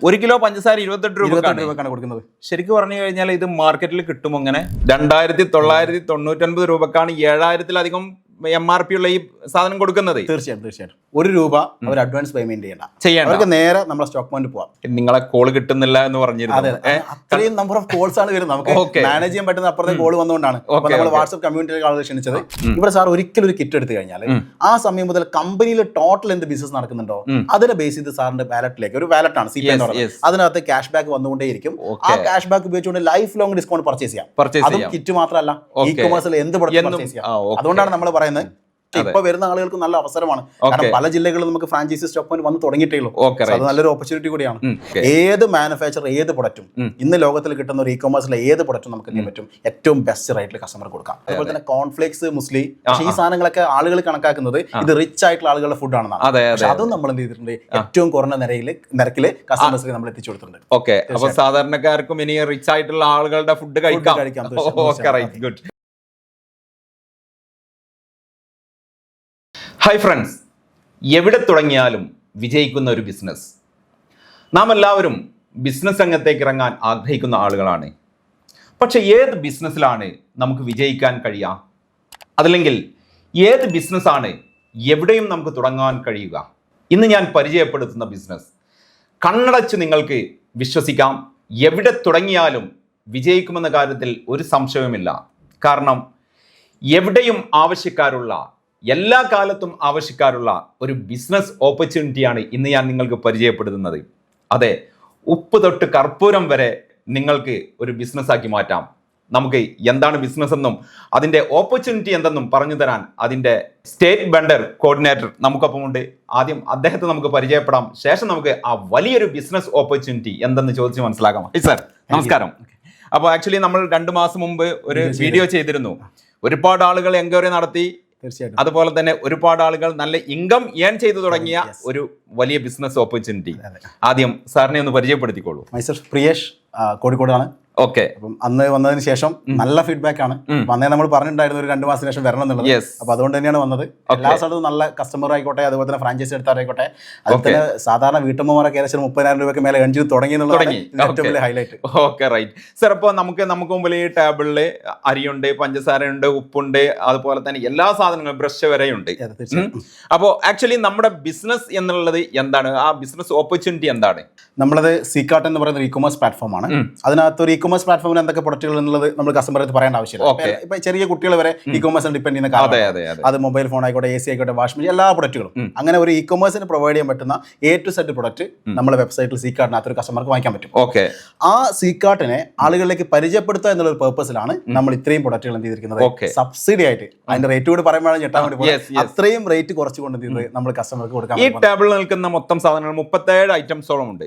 1 kilo പഞ്ചസാര 28 രൂപക്കാണ് കൊടുക്കുന്നത്. ശരിക്കും പറഞ്ഞു കഴിഞ്ഞാൽ ഇത് മാർക്കറ്റിൽ കിട്ടും അങ്ങനെ 2999 രൂപക്കാണ് 7000-ലധികം MRP ഉള്ള ഈ സാധനം കൊടുക്കുന്നത്. തീർച്ചയായിട്ടും 1 രൂപ അവർ അഡ്വാൻസ് പേയ്മെന്റ് ചെയ്യണ്ട. അവർക്ക് നേരെ നമ്മുടെ സ്റ്റോക്ക് പോയിന്റ് പോവാം. നിങ്ങളെ കോൾ കിട്ടുന്നില്ല എന്ന് പറഞ്ഞിരുന്നു. അത്രയും നമ്പർ ഓഫ് കോൾസ് ആണ് വരുന്നത്. നമുക്ക് മാനേജ് ചെയ്യാൻ പറ്റുന്ന അപ്പുറത്തെ കോൾ വന്നുകൊണ്ടാണ് നമ്മൾ വാട്സ്ആപ്പ് കമ്മ്യൂണിറ്റിയിലേക്ക് ആളുകൾ ക്ഷണിച്ചത്. ഇവിടെ സാർ ഒരിക്കലും ഒരു കിറ്റ് എടുത്തു കഴിഞ്ഞാൽ ആ സമയം മുതൽ കമ്പനിയിൽ ടോട്ടൽ എന്ത് ബിസിനസ് നടക്കുന്നുണ്ടോ അതിനെ ബേസ് ചെയ്ത് സാറിന്റെ വാലറ്റിലേക്ക്, ഒരു വാലറ്റ് ആണ് CPN എന്ന് പറയുന്നത്, അതിനകത്ത് ക്യാഷ് ബാക്ക് വന്നുകൊണ്ടേയിരിക്കും. ആ ക്യാഷ് ബാക്ക് ഉപയോഗിച്ചുകൊണ്ട് ലൈഫ് ലോങ് ഡിസ്കൗണ്ട് പർച്ചേസ് ചെയ്യാം. അതും കിറ്റ് മാത്രമല്ല, ഇ കൊമേഴ്സിൽ എന്ത് പ്രൊഡക്റ്റ് പർച്ചേസ് ചെയ്യാം. അതുകൊണ്ടാണ് നമ്മൾ പറയുന്നത് ഇപ്പൊ വരുന്ന ആളുകൾക്ക് നല്ല അവസരമാണ്. കാരണം പല ജില്ലകളിലും നമുക്ക് ഫ്രാഞ്ചൈസി സ്റ്റോക്ക് പോയിന്റ് വന്ന് തുടങ്ങിയിട്ടേ ഉള്ളൂ. അത് നല്ലൊരു ഓപ്പർച്യൂണിറ്റി കൂടിയാണ്. ഏത് മാനുഫാക്ചർ ഏത് പ്രൊഡക്റ്റും ഇന്ന് ലോകത്തിൽ കിട്ടുന്ന ഒരു ഇ കൊമേഴ്സിലെ ഏത് പ്രൊഡക്റ്റും നമുക്ക് എന്ത് പറ്റും, ഏറ്റവും ബെസ്റ്റ് റേറ്റിൽ കസ്റ്റമർ കൊടുക്കാം. അതുപോലെ തന്നെ കോൺഫ്ലേക്സ്, മുസ്ലി, പക്ഷേ ഈ സാധനങ്ങളൊക്കെ ആളുകൾ കണക്കാക്കുന്നത് ഇത് റിച്ച് ആയിട്ടുള്ള ആളുകളുടെ ഫുഡ് ആണെന്നാണ്. പക്ഷെ അതും നമ്മൾ എന്ത് ചെയ്തിട്ടുണ്ട്, ഏറ്റവും കുറഞ്ഞ നിരക്കില് കസ്റ്റമേഴ്സിന് നമ്മൾ എത്തിച്ചു കൊടുത്തിട്ടുണ്ട്. ഓക്കെ, അപ്പൊ സാധാരണക്കാർക്കും ഇനി റിച്ച് ആയിട്ടുള്ള ആളുകളുടെ ഫുഡ് കഴിക്കാം. ഹായ് ഫ്രണ്ട്സ്, എവിടെ തുടങ്ങിയാലും വിജയിക്കുന്ന ഒരു ബിസിനസ്. നാം എല്ലാവരും ബിസിനസ് രംഗത്തേക്ക് ഇറങ്ങാൻ ആഗ്രഹിക്കുന്ന ആളുകളാണ്. പക്ഷെ ഏത് ബിസിനസ്സിലാണ് നമുക്ക് വിജയിക്കാൻ കഴിയുക? അതല്ലെങ്കിൽ ഏത് ബിസിനസ്സാണ് എവിടെയും നമുക്ക് തുടങ്ങാൻ കഴിയുക? ഇന്ന് ഞാൻ പരിചയപ്പെടുത്തുന്ന ബിസിനസ് കണ്ണടച്ച് നിങ്ങൾക്ക് വിശ്വസിക്കാം. എവിടെ തുടങ്ങിയാലും വിജയിക്കുമെന്ന കാര്യത്തിൽ ഒരു സംശയവുമില്ല. കാരണം എവിടെയും ആവശ്യക്കാരുള്ള, എല്ലാ കാലത്തും ആവശ്യക്കാരുള്ള ഒരു ബിസിനസ് ഓപ്പർച്യൂണിറ്റിയാണ് ഇന്ന് ഞാൻ നിങ്ങൾക്ക് പരിചയപ്പെടുത്തുന്നത്. അതെ, ഉപ്പ് തൊട്ട് കർപ്പൂരം വരെ നിങ്ങൾക്ക് ഒരു ബിസിനസ്സാക്കി മാറ്റാം. നമുക്ക് എന്താണ് ബിസിനസ് എന്നും അതിൻ്റെ ഓപ്പർച്യൂണിറ്റി എന്തെന്നും പറഞ്ഞു തരാൻ അതിൻ്റെ സ്റ്റേറ്റ് വെണ്ടർ കോർഡിനേറ്റർ നമുക്കൊപ്പമുണ്ട്. ആദ്യം അദ്ദേഹത്തെ നമുക്ക് പരിചയപ്പെടാം. ശേഷം നമുക്ക് ആ വലിയൊരു ബിസിനസ് ഓപ്പർച്യൂണിറ്റി എന്തെന്ന് ചോദിച്ച് മനസ്സിലാക്കാം. സർ നമസ്കാരം. അപ്പോൾ ആക്ച്വലി നമ്മൾ 2 മാസം മുമ്പ് ഒരു വീഡിയോ ചെയ്തിരുന്നു. ഒരുപാട് ആളുകൾ എൻക്വയറി നടത്തി. അതുപോലെ തന്നെ ഒരുപാട് ആളുകൾ നല്ല ഇൻകം ഏൺ ചെയ്തു തുടങ്ങിയ ഒരു വലിയ ബിസിനസ് ഓപ്പർച്യൂണിറ്റി. ആദ്യം സാറിനെ ഒന്ന് പരിചയപ്പെടുത്തിക്കോളൂ. മൈസെൽഫ് പ്രിയേഷ്, കോഴിക്കോടാണ്. ഓക്കെ, അപ്പം അന്ന് വന്നതിന് ശേഷം നല്ല ഫീഡ്ബാക്ക് ആണ്. അന്നേ നമ്മൾ പറഞ്ഞിട്ടുണ്ടായിരുന്നു ഒരു 2 മാസത്തിന് ശേഷം വരണം എന്നുള്ളത്. അപ്പൊ അതുകൊണ്ട് തന്നെയാണ് വന്നത്. എല്ലാ സ്ഥലത്തും നല്ല കസ്റ്റമർ ആയിക്കോട്ടെ, അതുപോലെ തന്നെ ഫ്രാഞ്ചൈസി എടുത്താറായിക്കോട്ടെ, അതുപോലെ സാധാരണ വീട്ടമ്മമാരൊക്കെ ഏകദേശം 30,000 രൂപയ്ക്ക് മേലെ ഏൺ ചെയ്ത് തുടങ്ങി എന്നുള്ളതാണ് ഏറ്റവും വലിയ ഹൈലൈറ്റ്. Okay, right sir. അപ്പോൾ നമുക്ക് മുമ്പിൽ ഈ ടേബിളിൽ അരിയുണ്ട്, പഞ്ചസാരയുണ്ട്, ഉപ്പുണ്ട്, അതുപോലെ തന്നെ എല്ലാ സാധനങ്ങളും ബ്രഷ് വരെയുണ്ട്. അപ്പോൾ ആക്ച്വലി നമ്മുടെ ബിസിനസ് എന്നുള്ളത് എന്താണ്? ആ ബിസിനസ് ഓപ്പർച്യൂണിറ്റി എന്താണ്? നമ്മളത് സീക്കാർട്ട് എന്ന് പറയുന്ന ഇ കൊമേഴ്സ് പ്ലാറ്റ്ഫോം ആണ്. അതിനകത്ത് ഒരു ഇ കൊമേഴ്സ് പ്ലാറ്റ്ഫോമിൽ എന്തൊക്കെ പ്രൊഡക്റ്റുകൾ എന്നുള്ളത് നമ്മൾ കസ്റ്റമർക്ക് പറയേണ്ട ആവശ്യമില്ല. ഇപ്പൊ ചെറിയ കുട്ടികൾ വരെ ഇ കൊമേഴ്സിന് ഡിപ്പെൻഡ് ചെയ്യുന്ന കാര്യം, അത് മൊബൈൽ ഫോൺ ആയിക്കോട്ടെ, AC ആയിക്കോട്ടെ, വാഷിംഗ് മെഷീൻ, എല്ലാ പ്രൊഡക്റ്റുകളും അങ്ങനെ ഒരു ഇ കൊമേഴ്സിന് പ്രൊവൈഡ് ചെയ്യാൻ പറ്റുന്ന A to Z പ്രൊഡക്റ്റ് നമ്മുടെ വെബ്സൈറ്റിൽ സീക്കാർട്ടിനകത്ത് ഒരു കസ്റ്റമർക്ക് വാങ്ങിക്കാൻ പറ്റും. ഓക്കെ, ആ സീക്കാർട്ടിനെ ആളുകളിലേക്ക് പരിചയപ്പെടുത്തുക എന്നുള്ള ഒരു പേർപ്പസിലാണ് നമ്മൾ ഇത്രയും പ്രൊഡക്റ്റുകൾ എന്ത് ചെയ്തിരിക്കുന്നത്. സബ്സിഡി ആയിട്ട് അതിന്റെ റേറ്റ് കൂടി പറയുമ്പോഴാണ് ഞെട്ടാൻ വേണ്ടി അത്രയും റേറ്റ് കുറച്ച് കൊണ്ടുവന്നത് നമ്മൾ കസ്റ്റമർക്ക് കൊടുക്കാം. ഈ ടേബിളിൽ നിൽക്കുന്ന മൊത്തം സാധനങ്ങൾ 37 ഐറ്റംസോളം ഉണ്ട്.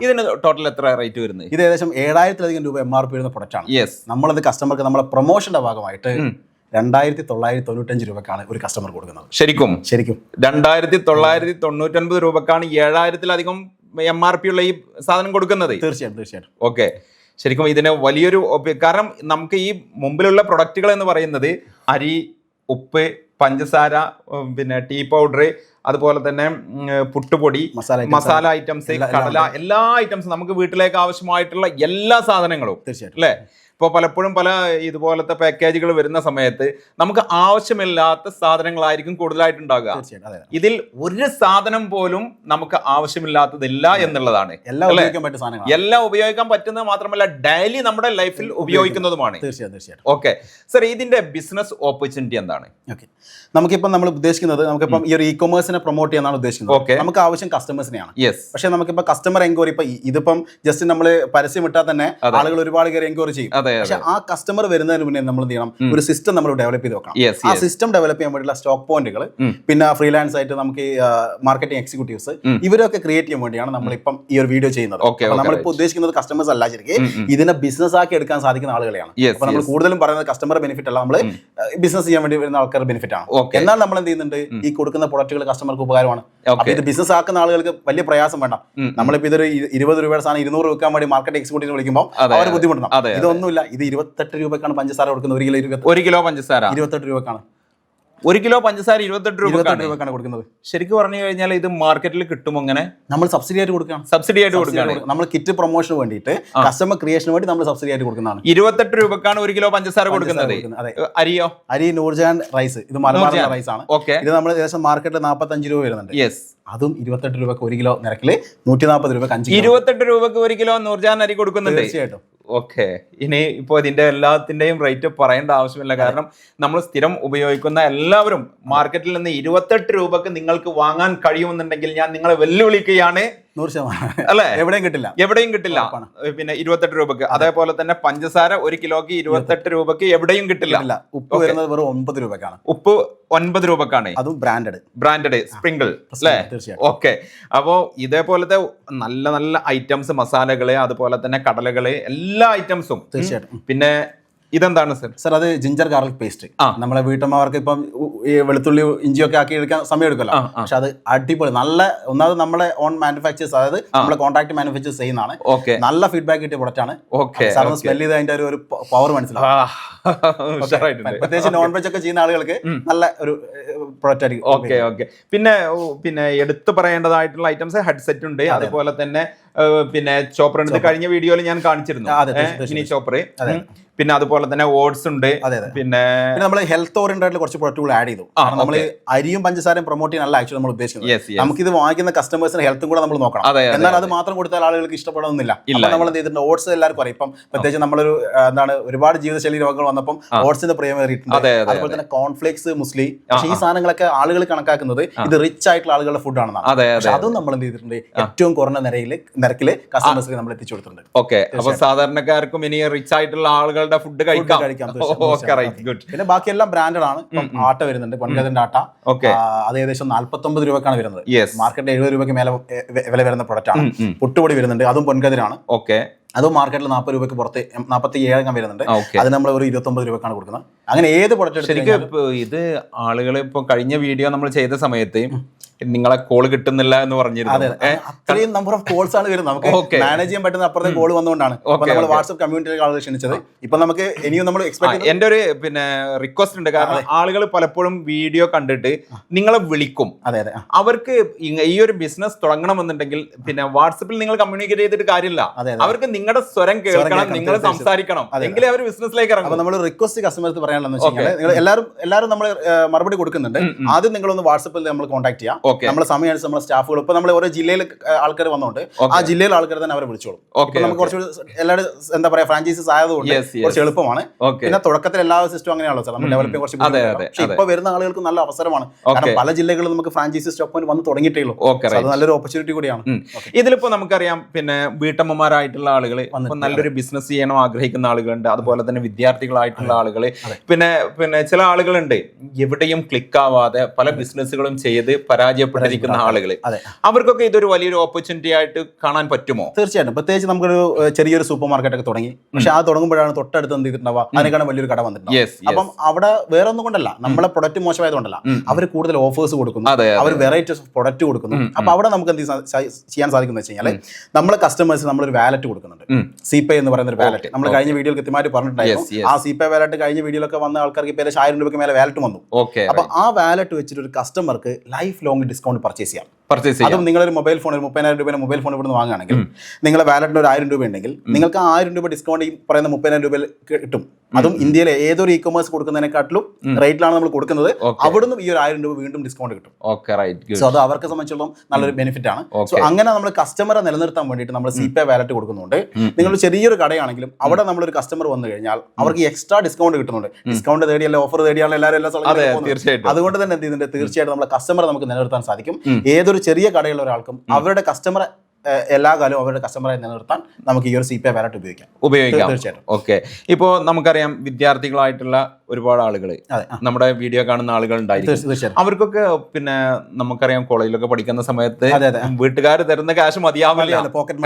ഇതിന് ടോട്ടൽ എത്ര റേറ്റ് വരുന്നത്? ഇത് ഏകദേശം 7,000-ലധികം രൂപ MRP വരുന്ന പ്രൊഡക്റ്റ് ആണ്. നമ്മളത് കസ്റ്റമർക്ക് നമ്മളെ പ്രൊമോഷന്റെ ഭാഗമായിട്ട് 2,995 രൂപക്കാണ് ഒരു കസ്റ്റമർ കൊടുക്കുന്നത്. ശരിക്കും 2,999 രൂപക്കാണ് 7,000-ലധികം MRP ഉള്ള ഈ സാധനം കൊടുക്കുന്നത്. തീർച്ചയായിട്ടും. ഓക്കെ, ശരിക്കും ഇതിന് വലിയൊരു, കാരണം നമുക്ക് ഈ മുമ്പിലുള്ള പ്രൊഡക്റ്റുകൾ എന്ന് പറയുന്നത് അരി, ഉപ്പ്, പഞ്ചസാര, പിന്നെ ടീ പൗഡർ, അതുപോലെ തന്നെ പുട്ടുപൊടി, മസാല ഐറ്റംസ്, കടല, എല്ലാ ഐറ്റംസും നമുക്ക് വീട്ടിലേക്ക് ആവശ്യമായിട്ടുള്ള എല്ലാ സാധനങ്ങളും. തീർച്ചയായിട്ടും അല്ലേ? ഇപ്പോൾ പലപ്പോഴും പല ഇതുപോലത്തെ പാക്കേജുകൾ വരുന്ന സമയത്ത് നമുക്ക് ആവശ്യമില്ലാത്ത സാധനങ്ങളായിരിക്കും കൂടുതലായിട്ടുണ്ടാകുക. ഇതിൽ ഒരു സാധനം പോലും നമുക്ക് ആവശ്യമില്ലാത്തതില്ല എന്നുള്ളതാണ്. എല്ലാം ഉപയോഗിക്കാൻ പറ്റുന്നത് മാത്രമല്ല ഡെയിലി നമ്മുടെ ലൈഫിൽ ഉപയോഗിക്കുന്നതുമാണ്. തീർച്ചയായിട്ടും. ഓക്കെ സർ, ഇതിന്റെ ബിസിനസ് ഓപ്പർച്യൂണിറ്റി എന്താണ്? നമുക്കിപ്പം നമ്മൾ ഉദ്ദേശിക്കുന്നത്, നമുക്കിപ്പം ഈ ഒരു ഇ കൊമേഴ്സിനെ പ്രൊമോട്ട് ചെയ്യാനാണ് ഉദ്ദേശിക്കുന്നത്. നമുക്ക് ആവശ്യം കസ്റ്റമേഴ്സിനെയാണ്. പക്ഷെ നമുക്കിപ്പോൾ കസ്റ്റമർ എൻക്വയറി, ഇപ്പൊ ഇതിപ്പം ജസ്റ്റ് നമ്മൾ പരസ്യം ഇട്ടാൽ തന്നെ ആളുകൾ ഒരുപാട് കയറി എൻക്വയറി ചെയ്യും. പക്ഷെ ആ കസ്റ്റമർ വരുന്നതിന് മുന്നേ നമ്മൾ എന്ത് ചെയ്യണം, ഒരു സിസ്റ്റം നമ്മൾ ഡെവലപ്പ് ചെയ്ത് വെക്കണം. ആ സിസ്റ്റം ഡെവലപ്പ് ചെയ്യാൻ വേണ്ടിയുള്ള സ്റ്റോക്ക് പോയിന്റുകൾ, പിന്നെ ഫ്രീലാൻസ് ആയിട്ട് നമുക്ക് മാർക്കറ്റിംഗ് എക്സിക്യൂട്ടീവ്സ്, ഇവരൊക്കെ ക്രിയേറ്റ് ചെയ്യാൻ വേണ്ടിയാണ് നമ്മളിപ്പം ഈ ഒരു വീഡിയോ ചെയ്യുന്നത്. നമ്മളിപ്പോൾ ഉദ്ദേശിക്കുന്നത് കസ്റ്റമേഴ്സ് അല്ല, ശരിക്കും ഇതിനെ ബിസിനസ് ആക്കി എടുക്കാൻ സാധിക്കുന്ന ആളുകളെയാണ്. അപ്പൊ നമ്മൾ കൂടുതലും പറയുന്നത് കസ്റ്റമർ ബെനിഫിറ്റ് അല്ല, നമ്മൾ ബിസിനസ് ചെയ്യാൻ വേണ്ടി വരുന്ന ആൾക്കാർ ബെനിഫിറ്റ് ആണ്. എന്നാൽ നമ്മൾ എന്ത് ചെയ്യുന്നുണ്ട്, ഈ കൊടുക്കുന്ന പ്രൊഡക്റ്റുകൾ കസ്റ്റമർക്ക് ഉപകാരമാണ്. അപ്പൊ ഇത് ബിസിനസ് ആക്കുന്ന ആളുകൾക്ക് വലിയ പ്രയാസം വേണ്ട. നമ്മളിപ്പോ ഇതൊരു 20 രൂപയുടെ സാധനം 200 വെക്കാൻ വേണ്ടി മാർക്കറ്റ് എക്സിക്യൂട്ടീവ് വിളിക്കുമ്പോൾ അവർ ബുദ്ധിമുട്ടണം. ഇതൊന്നുമില്ല. ഇത് 28 രൂപക്കാണ് പഞ്ചസാര കൊടുക്കുന്നത്. 1 കിലോ പഞ്ചസാര 28 രൂപക്കാണ്. 1 കിലോ പഞ്ചസാര 28 രൂപക്കാണ് കൊടുക്കുന്നത്. ശരിക്കും പറഞ്ഞു കഴിഞ്ഞാൽ ഇത് മാർക്കറ്റിൽ കിട്ടും അങ്ങനെ നമ്മൾ സബ്സിഡി ആയിട്ട് കൊടുക്കണം. സബ്സിഡി ആയിട്ട് കൊടുക്കുകയാണ്. നമ്മൾ കിറ്റ് പ്രൊമോഷന് വേണ്ടിയിട്ട് കസ്റ്റമർ ക്രിയേഷന് വേണ്ടി നമ്മൾ സബ്സിഡി ആയിട്ട് കൊടുക്കുന്നതാണ്. 28 രൂപക്കാണ് 1 കിലോ പഞ്ചസാര കൊടുക്കുന്നത്. അരിയോ? അരി നൂർജാൻ റൈസ്, ഇത് മലബാർ റൈസ് ആണ്. ഓക്കെ. ഇത് നമ്മൾ ഏകദേശം മാർക്കറ്റിൽ 45 രൂപ വരുന്നുണ്ട്. യെസ്. അതും 28 രൂപക്ക് 1 കിലോ നിരക്കില് 140 രൂപക്ക് 5 28 രൂപക്ക് 1 കിലോ നൂർജാൻ അരി കൊടുക്കുന്നുണ്ട്. തീർച്ചയായിട്ടും. ഓക്കെ. ഇനി ഇപ്പോൾ ഇതിന്റെ എല്ലാത്തിന്റെയും റേറ്റ് പറയേണ്ട ആവശ്യമില്ല. കാരണം നമ്മൾ സ്ഥിരം ഉപയോഗിക്കുന്ന എല്ലാവരും മാർക്കറ്റിൽ നിന്ന് 28 രൂപക്ക് നിങ്ങൾക്ക് വാങ്ങാൻ കഴിയുമെന്നുണ്ടെങ്കിൽ ഞാൻ നിങ്ങളെ വെല്ലുവിളിക്കുകയാണ്. 100% അല്ലെ? എവിടെയും കിട്ടില്ല, എവിടെയും കിട്ടില്ല. പിന്നെ 28 രൂപക്ക്. അതേപോലെ തന്നെ പഞ്ചസാര 1 കിലോക്ക് 28 രൂപക്ക് എവിടെയും കിട്ടില്ല. ഉപ്പ് വരുന്നത് വെറും 9 രൂപക്കാണ്. ഉപ്പ് 9 രൂപക്കാണ്. അതും ബ്രാൻഡഡ് സ്പ്രിങ്കിൾ അല്ലേ? ഓക്കെ. അപ്പോ ഇതേപോലത്തെ നല്ല നല്ല ഐറ്റംസ്, മസാലകള്, അതുപോലെ തന്നെ കടലകള്, എല്ലാ ഐറ്റംസും. തീർച്ചയായിട്ടും. പിന്നെ ഇതെന്താണ് സർ? അത് ജിഞ്ചർ ഗാർലിക് പേസ്റ്റ്. നമ്മളെ വീട്ടമ്മമാർക്ക് ഇപ്പം ഈ വെളുത്തുള്ളി ഇഞ്ചിയൊക്കെ ആക്കി എടുക്കാൻ സമയം എടുക്കുമല്ലോ. പക്ഷെ അത് അടിപൊളി, നല്ല ഒന്നാമത് നമ്മളെ ഓൺ മാനുഫാക്ചേഴ്സ്, അതായത് നമ്മളെ കോൺട്രാക്ട് മാനുഫാക്ചേഴ്സ് ചെയ്യുന്നതാണ്. നല്ല ഫീഡ്ബാക്ക് കിട്ടിയ പ്രൊഡക്റ്റ് ആണ്. സാറിന് സ്മെൽ ചെയ്ത് അതിന്റെ ഒരു പവർ മനസ്സിലാവും. പ്രത്യേകിച്ച് നോൺ വെജ് ഒക്കെ ചെയ്യുന്ന ആളുകൾക്ക് നല്ല ഒരു പ്രൊഡക്റ്റ് ആയിരിക്കും. ഓക്കെ. പിന്നെ എടുത്തു പറയേണ്ടതായിട്ടുള്ള ഐറ്റംസ് ഹെഡ്സെറ്റ് ഉണ്ട്. അതുപോലെ തന്നെ പിന്നെ ചോപ്പർ ഉണ്ട്. കഴിഞ്ഞ വീഡിയോയിൽ ഞാൻ കാണിച്ചിരുന്നു മിനി ചോപ്പർ. പിന്നെ അതുപോലെ തന്നെ ഓട്സ് ഉണ്ട്. പിന്നെ നമ്മൾ ഹെൽത്ത് ഓറിയന്റഡ് ആയിട്ടുള്ള കുറച്ച് പ്രൊഡക്റ്റുകൾ ആഡ് ചെയ്തു. നമ്മൾ അരിയും പഞ്ചസാരയും പ്രൊമോട്ട് ചെയ്യാനല്ല ആക്ച്വലി നമ്മൾ ഉദ്ദേശിക്കുന്നത്. നമുക്കിത് വാങ്ങിക്കുന്ന കസ്റ്റമേഴ്സിന് ഹെൽത്തും കൂടെ നമ്മൾ നോക്കണം. എന്നാൽ അത് മാത്രം കൊടുത്താൽ ആളുകൾക്ക് ഇഷ്ടപ്പെടണമെന്നില്ല. നമ്മൾ എന്ത് ചെയ്തിട്ടുണ്ട്, ഓട്സ് എല്ലാവർക്കും അറിയാം. ഇപ്പം പ്രത്യേകിച്ച് നമ്മളൊരു ഒരുപാട് ജീവിതശൈലി രോഗങ്ങൾ വന്നപ്പം ഓട്സിന്റെ പ്രിയമേറിയിട്ടുണ്ട്. അതുപോലെ തന്നെ കോൺഫ്ലേക്സ്, മുസ്ലി. പക്ഷേ ഈ സാധനങ്ങളൊക്കെ ആളുകൾ കണക്കാക്കുന്നത് ഇത് റിച്ച് ആയിട്ടുള്ള ആളുകളുടെ ഫുഡ് ആണെന്നാണ്. പക്ഷെ അതും നമ്മൾ എന്ത് ചെയ്തിട്ടുണ്ട്, ഏറ്റവും കുറഞ്ഞ നിരക്കില് കസ്റ്റമേഴ്സിന് നമ്മൾ എത്തിച്ചു കൊടുത്തിട്ടുണ്ട്. ഓക്കെ. അപ്പൊ സാധാരണക്കാർക്കും ഇനി റിച്ച് ആയിട്ടുള്ള ആളുകളുടെ ഫുഡ് കഴിക്കാം. പിന്നെ ബാക്കിയെല്ലാം ബ്രാൻഡഡ് ആണ്. ആട്ട വരുന്നുണ്ട്, പൊൻകതിന്റെ ആട്ട. അത് ഏകദേശം 49 രൂപക്കാണ് വരുന്നത്. മാർക്കറ്റിൽ 70 രൂപയ്ക്ക് മേലെ വില വരുന്ന പ്രൊഡക്റ്റ് ആണ്. പുട്ടുപൊടി വരുന്നുണ്ട്, അതും പൊൻകതിരാണ്. ഓക്കെ. അതും മാർക്കറ്റിൽ 40 രൂപയ്ക്ക് പുറത്ത് 47 വരുന്നുണ്ട്. അത് നമ്മൾ ഒരു 29 രൂപക്കാണ് കൊടുക്കുന്നത്. അങ്ങനെ ഏത് പ്രൊഡക്റ്റ് ശരിക്കും ഇത് ആളുകൾ ഇപ്പൊ കഴിഞ്ഞ വീഡിയോ നമ്മൾ ചെയ്ത സമയത്ത് നിങ്ങളെ കോള് കിട്ടുന്നില്ല എന്ന് പറഞ്ഞിരുന്നു. അത്രയും നമ്പർ ഓഫ് കോൾസ് ആണ് വരുന്നത്. നമുക്ക് മാനേജ് ചെയ്യാൻ പറ്റുന്ന അപ്പുറത്തെ കോൾ വന്നുകൊണ്ടാണ് നമ്മൾ വാട്സ്ആപ്പ് കമ്മ്യൂണിറ്റിയിലേക്ക് ആളുകൾ ക്ഷണിച്ചത്. ഇപ്പൊ നമുക്ക് ഇനിയും നമ്മൾ എന്റെ ഒരു റിക്വസ്റ്റ് ഉണ്ട്. കാരണം ആളുകൾ പലപ്പോഴും വീഡിയോ കണ്ടിട്ട് നിങ്ങളെ വിളിക്കും. അവർക്ക് ഈ ഒരു ബിസിനസ് തുടങ്ങണമെന്നുണ്ടെങ്കിൽ പിന്നെ വാട്സപ്പിൽ നിങ്ങൾ കമ്മ്യൂണിക്കേറ്റ് ചെയ്തിട്ട് കാര്യമില്ല. അവർക്ക് നിങ്ങളുടെ സ്വരം കേൾക്കണം, നിങ്ങൾ സംസാരിക്കണം, എങ്കിലേ അവർ ബിസിനസ്സിലേക്ക് ഇറങ്ങും. നമ്മൾ റിക്വസ്റ്റ് കസ്റ്റമേഴ്സ് പറയാനുള്ളത് നിങ്ങൾ എല്ലാവരും നമ്മൾ മറുപടി കൊടുക്കുന്നുണ്ട്. ആദ്യം നിങ്ങളൊന്ന് വാട്സപ്പിൽ നമ്മൾ കോൺടാക്ട് ചെയ്യാം. നമ്മുടെ സമയത്ത് നമ്മുടെ സ്റ്റാഫുകൾ ഇപ്പൊ നമ്മൾ ഓരോ ജില്ലയിൽ ആൾക്കാർ വന്നോണ്ട് ആ ജില്ലയിലെ ആൾക്കാർ തന്നെ അവരെ വിളിച്ചോളും. നമുക്ക് കുറച്ചുകൂടി എല്ലാവരും എന്താ പറയാ ഫ്രാഞ്ചൈസീസ് ആയതുകൊണ്ട് കുറച്ച് എളുപ്പമാണ്. പിന്നെ തുടക്കത്തിൽ എല്ലാ സിസ്റ്റം അങ്ങനെയാണല്ലോ സാർ, നമ്മൾ ഡെവലപ്പ് കുറച്ച്. പക്ഷേ ഇപ്പൊ വരുന്ന ആളുകൾക്ക് നല്ല അവസരമാണ്. കാരണം പല ജില്ലകളിലും നമുക്ക് ഫ്രാഞ്ചൈസി സ്റ്റോപ്പ് വന്ന് തുടങ്ങിയിട്ടേ ഉള്ളൂ. അത് നല്ലൊരു ഓപ്പർച്യൂണിറ്റി കൂടിയാണ്. ഇതിലിപ്പോ നമുക്കറിയാം പിന്നെ വീട്ടമ്മമാരായിട്ടുള്ള ആളുകൾ, നല്ലൊരു ബിസിനസ് ചെയ്യണം ആഗ്രഹിക്കുന്ന ആളുകളുണ്ട്. അതുപോലെ തന്നെ വിദ്യാർത്ഥികളായിട്ടുള്ള ആളുകൾ, പിന്നെ ചില ആളുകളുണ്ട് എവിടെയും ക്ലിക്ക് ആവാതെ പല ബിസിനസ്സുകളും ചെയ്ത് പരാജയപ്പെട്ടിരിക്കുന്ന ആളുകൾ. അവർക്കൊക്കെ ഇതൊരു വലിയൊരു ഓപ്പർച്യൂണിറ്റി ആയിട്ട് കാണാൻ പറ്റുമോ? തീർച്ചയായിട്ടും. പ്രത്യേകിച്ച് നമുക്കൊരു ചെറിയൊരു സൂപ്പർ മാർക്കറ്റ് ഒക്കെ തുടങ്ങി. പക്ഷെ ആ തുടങ്ങുമ്പോഴാണ് തൊട്ടടുത്ത് എന്ത് ചെയ്തിട്ടുണ്ടാവുക, അതിനേക്കാളും വലിയൊരു കട വന്നിട്ടുണ്ട്. അപ്പം അവിടെ വേറെ ഒന്നും കൊണ്ടല്ല, നമ്മളെ പ്രൊഡക്റ്റ് മോശമായതുകൊണ്ടല്ല, അവർ കൂടുതൽ ഓഫേഴ്സ് കൊടുക്കുന്നു, അവർ വെറൈറ്റീസ് ഓഫ് പ്രൊഡക്റ്റ് കൊടുക്കുന്നു. അപ്പൊ അവിടെ നമുക്ക് എന്ത് ചെയ്യാൻ സാധിക്കുന്നത് വെച്ച് കഴിഞ്ഞാൽ നമ്മളെ കസ്റ്റമേഴ്സ് നമ്മളൊരു വാലറ്റ് കൊടുക്കുന്നുണ്ട്, സിപേ എന്ന് പറയുന്ന ഒരു വാലറ്റ്. നമ്മൾ കഴിഞ്ഞ വീഡിയോയിൽ കൃത്യമായിട്ട് പറഞ്ഞിട്ടുണ്ടായിരുന്നു. ആ സിപേ വാലറ്റ് കഴിഞ്ഞ വീഡിയോയിലൊക്കെ വന്ന ആൾക്കാർക്ക് ഇപ്പൊ 1000 രൂപയ്ക്ക് മേലെ വാലറ്റ് വന്നു. അപ്പൊ ആ വാലറ്റ് വെച്ചിട്ട് ഒരു കസ്റ്റമർക്ക് ലൈഫ് ലോങ് ഡിസ്കൗണ്ട് പർച്ചേസ് ചെയ്യാം. അതും നിങ്ങളൊരു മൊബൈൽ ഫോൺ, 30,000 രൂപയുടെ മൊബൈൽ ഫോൺ ഇവിടുന്ന് വാങ്ങുകയാണെങ്കിൽ നിങ്ങളുടെ വാലറ്റിൽ ഒരു 1000 രൂപ ഉണ്ടെങ്കിൽ നിങ്ങൾക്ക് ആ 1000 രൂപ ഡിസ്കൗണ്ട് ഈ പറയുന്ന 30,000 രൂപയിൽ കിട്ടും. അതും ഇന്ത്യയിലെ ഏതൊരു ഇ കൊമേഴ്സ് കൊടുക്കുന്നതിനെക്കാട്ടിലും റേറ്റിലാണ് നമ്മൾ കൊടുക്കുന്നത്. അവിടുന്ന് ഈ ഒരു 1000 രൂപ വീണ്ടും ഡിസ്കൗണ്ട് കിട്ടും. സോ അത് അവർക്ക് സംബന്ധിച്ചിടത്തോളം നല്ലൊരു ബെനിഫിറ്റ് ആണ്. സോ അങ്ങനെ നമ്മൾ കസ്റ്റമറെ നിലനിർത്താൻ വേണ്ടിയിട്ട് നമ്മൾ സിപേ വാലറ്റ് കൊടുക്കുന്നുണ്ട്. നിങ്ങൾ ചെറിയൊരു കടയാണെങ്കിലും അവിടെ നമ്മളൊരു കസ്റ്റമർ വന്നു കഴിഞ്ഞാൽ അവർക്ക് എക്സ്ട്രാ ഡിസ്കൗണ്ട് കിട്ടുന്നുണ്ട്. ഡിസ്കൗണ്ട് തേടിയല്ല, ഓഫർ തേടിയാണ് എല്ലാവരും എല്ലാ സ്ഥലത്തും. അതുകൊണ്ട് തന്നെ എന്ത് ചെയ്യുന്നുണ്ട്, തീർച്ചയായിട്ടും നമ്മളെ കസ്റ്റമറെ നമുക്ക് നിലനിർത്താൻ സാധിക്കും. ഏതൊരു ചെറിയ കടയുള്ള ഒരാൾക്കും അവരുടെ കസ്റ്റമറെ എല്ലാ കാലവും അവരുടെ കസ്റ്റമറായി നിലനിർത്താൻ നമുക്ക് ഈ ഒരു സിപേ വാലറ്റ് ഉപയോഗിക്കാം. തീർച്ചയായിട്ടും. ഓക്കെ. ഇപ്പോൾ നമുക്കറിയാം വിദ്യാർത്ഥികളായിട്ടുള്ള ഒരുപാട് ആളുകൾ, നമ്മുടെ വീഡിയോ കാണുന്ന ആളുകൾ ഉണ്ടായിരിക്കും. അവർക്കൊക്കെ പിന്നെ നമുക്കറിയാം കോളേജിലൊക്കെ പഠിക്കുന്ന സമയത്ത് വീട്ടുകാർ തരുന്ന ക്യാഷ് മതിയാവില്ല, പോക്കറ്റ്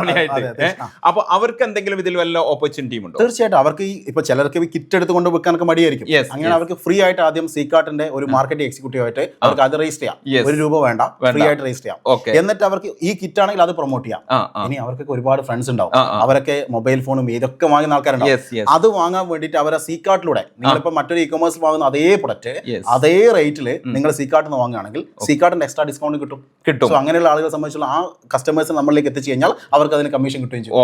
മണി ആയിട്ട്. അപ്പൊ അവർക്ക് എന്തെങ്കിലും ഇതിൽ വല്ല ഓപ്പർച്യൂണിറ്റിയും ഉണ്ടോ? തീർച്ചയായിട്ടും. അവർക്ക് ഇപ്പൊ ചിലർക്ക് കിറ്റ് എടുത്തുകൊണ്ട് വെക്കാനൊക്കെ മടിയായിരിക്കും. അങ്ങനെ അവർക്ക് ഫ്രീ ആയിട്ട് ആദ്യം സീകാർട്ടിന്റെ ഒരു മാർക്കറ്റിംഗ് എക്സിക്യൂട്ടീവ് ആയിട്ട് അവർക്ക് അത് രജിസ്റ്റർ ചെയ്യാം. 1 രൂപ വേണ്ട, ഫ്രീ ആയിട്ട് രജിസ്റ്റർ ചെയ്യാം. എന്നിട്ട് അവർക്ക് ഈ കിറ്റാണ് ആണെങ്കിൽ അത് പ്രൊമോട്ട് ചെയ്യാം. ഇനി അവർക്കൊക്കെ ഒരുപാട് ഫ്രണ്ട്സ് ഉണ്ടാവും, അവരൊക്കെ മൊബൈൽ ഫോണും ഇതൊക്കെ വാങ്ങുന്ന ആൾക്കാരുണ്ടാവും. അത് വാങ്ങാൻ വേണ്ടിയിട്ട് അവരെ സി കാർട്ടിലൂടെ നിങ്ങളിപ്പോ മറ്റൊരു ഇ-കൊമേഴ്സ് വാങ്ങുന്ന അതേ പ്രൊഡക്റ്റ് അതേ റേറ്റിൽ നിങ്ങൾ സി കാർട്ടിൽ നിന്ന് വാങ്ങുകയാണെങ്കിൽ സി കാർട്ടിന്റെ എക്സ്ട്രാ ഡിസ്കൗണ്ട് കിട്ടും. സോ അങ്ങനെയുള്ള ആളുകളെ സംബന്ധിച്ചുള്ള ആ കസ്റ്റമേഴ്സ് നമ്മളിലേക്ക് എത്തിച്ചു കഴിഞ്ഞാൽ അവർക്ക് അതിന് കമ്മീഷൻ കിട്ടുകയും ചെയ്യും.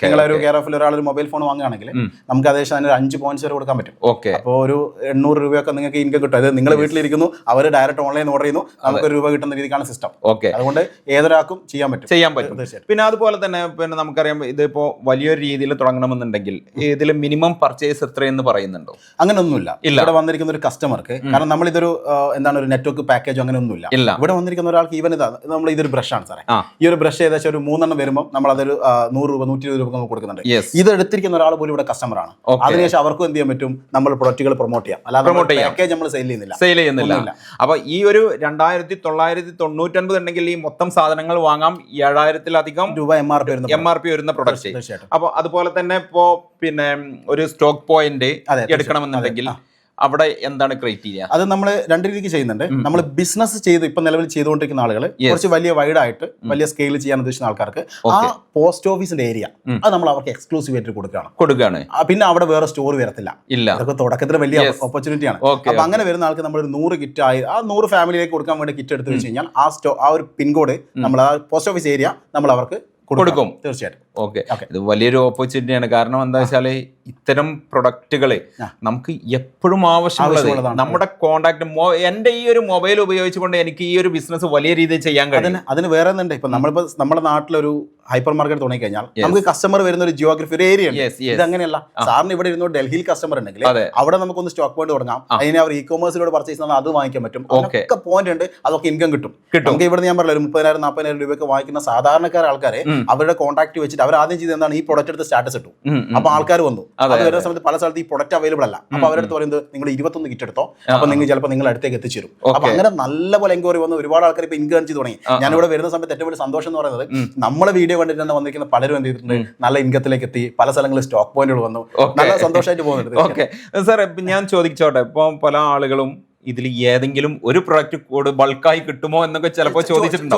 നിങ്ങളൊരു കെയർ ഓഫിൽ ഒരാൾ ഒരു മൊബൈൽ ഫോൺ വാങ്ങുകയാണെങ്കിൽ നമുക്ക് ഏകദേശം അതിന് 5 പോയിന്റ്സ് വരെ കൊടുക്കാൻ പറ്റും. അപ്പോൾ ഒരു 800 രൂപയൊക്കെ നിങ്ങൾക്ക് ഇൻകം കിട്ടും. അതായത് നിങ്ങൾ വീട്ടിലിരിക്കുന്നു, അവർ ഡയറക്റ്റ് ഓൺലൈൻ ഓർഡർ ചെയ്യുന്നു, നമുക്ക് രൂപ കിട്ടുന്ന രീതിക്കാണ് സിസ്റ്റം. അതുകൊണ്ട് ഏതൊരാൾക്കും ചെയ്യാൻ പറ്റും. തീർച്ചയായിട്ടും. പിന്നെ അതുപോലെ തന്നെ പിന്നെ നമുക്കറിയാം ഇതിപ്പോ വലിയൊരു രീതിയിൽ തുടങ്ങണമെന്നുണ്ടെങ്കിൽ ഇതിൽ മിനിമം പർച്ചേസ് എത്രയെന്ന് പറയുന്നുണ്ടോ? അങ്ങനെയൊന്നുമില്ല. ഇവിടെ വന്നിരിക്കുന്ന ഒരു കസ്റ്റമർക്ക്, കാരണം നമ്മൾ ഇതൊരു എന്താണ് ഒരു നെറ്റ്വർക്ക് പാക്കേജ് അങ്ങനെയൊന്നുമില്ല. ഇവിടെ വന്നിരിക്കുന്ന ഒരാൾക്ക് ഈവൻ നമ്മൾ ഇതൊരു ബ്രഷാണ് സാറേ, ഈ ഒരു ബ്രഷ് ഏകദേശം ഒരു 3 എണ്ണം വരുമ്പോൾ നമ്മൾ അതൊരു 100 രൂപ 120 രൂപ നമുക്ക് കൊടുക്കുന്നുണ്ട്. ഇത് എടുത്തിരിക്കുന്ന ഒരാൾ പോലും ഇവിടെ കസ്റ്റമറാണ്. അതിനുശേഷം അവർക്കും എന്ത് ചെയ്യാൻ പറ്റും, നമ്മൾ പ്രൊഡക്റ്റുകൾ പ്രൊമോട്ട് ചെയ്യാം. അല്ലാതെ പാക്കേജ് നമ്മൾ സെയിൽ ചെയ്യുന്നില്ല. അപ്പൊ ഈ ഒരു 2999 ഉണ്ടെങ്കിൽ ഈ മൊത്തം സാധനങ്ങൾ വാങ്ങാം 7000-ലധികം രൂപ MRP വരുന്ന പ്രൊഡക്റ്റ്. അപ്പൊ അതുപോലെ തന്നെ ഇപ്പോ പിന്നെ ഒരു സ്റ്റോക്ക് പോയിന്റ് എടുക്കണമെന്നുണ്ടെങ്കിൽ അവിടെ എന്താണ് ക്രൈറ്റീരിയ? അത് നമ്മൾ 2 രീതിക്ക് ചെയ്യുന്നുണ്ട്. നമ്മൾ ബിസിനസ് ചെയ്ത് ഇപ്പൊ നിലവിൽ ചെയ്തുകൊണ്ടിരിക്കുന്ന ആളുകൾ കുറച്ച് വലിയ വൈഡായിട്ട് വലിയ സ്കെയിൽ ചെയ്യാൻ ഉദ്ദേശിക്കുന്ന ആൾക്കാർക്ക് ആ പോസ്റ്റ് ഓഫീസിന്റെ ഏരിയ അത് നമ്മൾ അവർക്ക് എക്സ്ക്ലൂസീവ് ആയിട്ട് കൊടുക്കുകയാണ്. പിന്നെ അവിടെ വേറെ സ്റ്റോർ വരത്തില്ല. അതൊക്കെ തുടക്കത്തിൽ വലിയ ഓപ്പർച്യൂണിറ്റി ആണ്. അപ്പൊ അങ്ങനെ വരുന്ന ആൾക്ക് നമ്മൾ ഒരു 100 കിറ്റ് ആയി ആ 100 ഫാമിലിയിലേക്ക് കൊടുക്കാൻ വേണ്ടി കിറ്റ് എടുത്ത് വെച്ച് കഴിഞ്ഞാൽ ആ ഒരു പിൻകോഡ് നമ്മൾ ആ പോസ്റ്റ് ഓഫീസ് ഏരിയ നമ്മൾ അവർക്ക് കൊടുക്കും. തീർച്ചയായിട്ടും. ഓക്കെ, ഇത് വലിയൊരു ഓപ്പർച്യൂണിറ്റിയാണ്. കാരണം എന്താ വെച്ചാല് ഇത്തരം പ്രൊഡക്റ്റുകള് നമുക്ക് എപ്പോഴും ആവശ്യമുള്ളത് നമ്മുടെ കോണ്ടാക്ട്. എന്റെ ഈ ഒരു മൊബൈൽ ഉപയോഗിച്ചുകൊണ്ട് എനിക്ക് ഈ ഒരു ബിസിനസ് വലിയ രീതിയിൽ ചെയ്യാൻ കഴിയും. അതിന് വേറെ എന്തുണ്ട്, ഇപ്പൊ നമ്മളിപ്പോ നമ്മുടെ നാട്ടിലൊരു ഹൈപ്പർ മാർക്കറ്റ് തുടങ്ങി കഴിഞ്ഞാൽ നമുക്ക് കസ്റ്റമർ വരുന്ന ഒരു ജിയോഗ്രഫി ഒരു ഏരിയ ഉണ്ട്. ഇത് അങ്ങനെയല്ല. സാറിന് ഇവിടെ ഇരുന്നു ഡൽഹിയിൽ കസ്റ്റമർ ഉണ്ടെങ്കിൽ അവിടെ നമുക്കൊന്ന് സ്റ്റോക്ക് പോയിന്റ് തുടങ്ങാം. അതിനെ അവർ ഇ-കൊമേഴ്സിലൂടെ പർച്ചേസ് ചെയ്താൽ അത് വാങ്ങിക്കാൻ പറ്റും. ഒക്കെ പോയിന്റ് ഉണ്ട്, അതൊക്കെ ഇൻകം കിട്ടും. നമുക്ക് ഇവിടെ ഞാൻ പറഞ്ഞ ഒരു 30,000-40,000 രൂപയൊക്കെ വാങ്ങിക്കുന്ന സാധാരണക്കാർ ആൾക്കാരെ അവരുടെ കോൺടാക്ട് വെച്ചിട്ട് അവർ ആദ്യം ചെയ്ത് എന്താണ് ഈ പ്രൊഡക്റ്റ് എടുത്ത് സ്റ്റാറ്റസ് ഇട്ടു. അപ്പൊ ആൾക്കാർ വന്നു. അത് വരുന്ന സമയത്ത് പല സ്ഥലത്ത് ഈ പ്രൊഡക്റ്റ് അവൈലബിൾ അല്ല. അപ്പൊ അവരടുത്ത് പറയുന്നത് നിങ്ങൾ 21 കിറ്റ് എടുത്തോ, അപ്പൊ നിങ്ങൾ ചിലപ്പോൾ നിങ്ങൾ അടുത്തേക്ക് എത്തിച്ചേരും. അപ്പൊ അങ്ങനെ നല്ലപോലെ എൻക്വയറി വന്ന് ഒരുപാട് ആൾക്കാർ ഇപ്പൊ ഇൻകം ചെയ്ത് തുടങ്ങി. ഞാനിവിടെ വരുന്ന സമയത്ത് ഏറ്റവും വലിയ സന്തോഷം എന്ന് പറയുന്നത് നമ്മളെ വീഡിയോ കണ്ടിട്ട് തന്നെ വന്നിരിക്കുന്ന പലരും എന്ത് ചെയ്തിട്ടുണ്ട്, നല്ല ഇൻകത്തിലേക്ക് എത്തി, പല സ്ഥലങ്ങളിൽ സ്റ്റോക്ക് പോയിന്റുകൾ വന്നു, നല്ല സന്തോഷമായിട്ട് പോകുന്നുണ്ട്. ഓക്കെ സാർ, ഞാൻ ചോദിച്ചോട്ടെ, ഇപ്പൊ പല ആളുകളും ഇതിൽ ഏതെങ്കിലും ഒരു പ്രൊഡക്റ്റ് കോഡ് ബൾക്കായി കിട്ടുമോ എന്നൊക്കെ ചിലപ്പോൾ ചോദിച്ചിട്ടുണ്ടോ?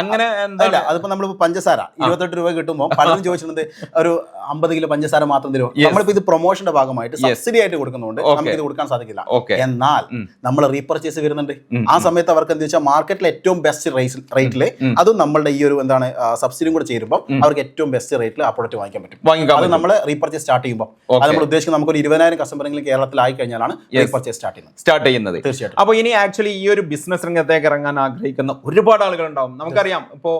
അങ്ങനെ എന്താ, അതിപ്പോ നമ്മളിപ്പോ പഞ്ചസാര 28 രൂപ കിട്ടുമ്പോൾ പലരും ചോദിച്ചിട്ടുണ്ട് ഒരു 50 കിലോ പഞ്ചസാര മാത്രം തരുമോ. നമ്മളിപ്പോ ഇത് പ്രൊമോഷന്റെ ഭാഗമായിട്ട് സബ്സിഡി ആയിട്ട് കൊടുക്കുന്നുണ്ട്, നമുക്ക് ഇത് കൊടുക്കാൻ സാധിക്കില്ല. എന്നാൽ നമ്മൾ റീപർച്ചേസ് വരുന്നുണ്ട്. ആ സമയത്ത് അവർക്ക് എന്താ വെച്ചാൽ മാർക്കറ്റിലെ ഏറ്റവും ബെസ്റ്റ് റേറ്റില് അതും നമ്മളുടെ ഈ ഒരു എന്താണ് സബ്സിഡിയും കൂടെ ചേരുമ്പോൾ അവർക്ക് ഏറ്റവും ബെസ്റ്റ് റേറ്റിൽ ആ പ്രൊഡക്റ്റ് വാങ്ങിക്കാൻ പറ്റും. അത് നമ്മൾ റീപർച്ചേസ് സ്റ്റാർട്ട് ചെയ്യുമ്പോൾ അത് നമ്മൾ ഉദ്ദേശിക്കുന്നത് നമുക്കൊരു 20,000 കസ്റ്റമറെങ്കിലും കേരളത്തിലായി കഴിഞ്ഞാലാണ് റീപർച്ചേസ് സ്റ്റാർട്ട് ചെയ്യുന്നത്. അപ്പൊ ഇനി ആക്ച്വലി ഈ ഒരു ബിസിനസ് രംഗത്തേക്ക് ഇറങ്ങാൻ ആഗ്രഹിക്കുന്ന ഒരുപാട് ആളുകൾ ഉണ്ടാവും. നമുക്കറിയാം, ഇപ്പോ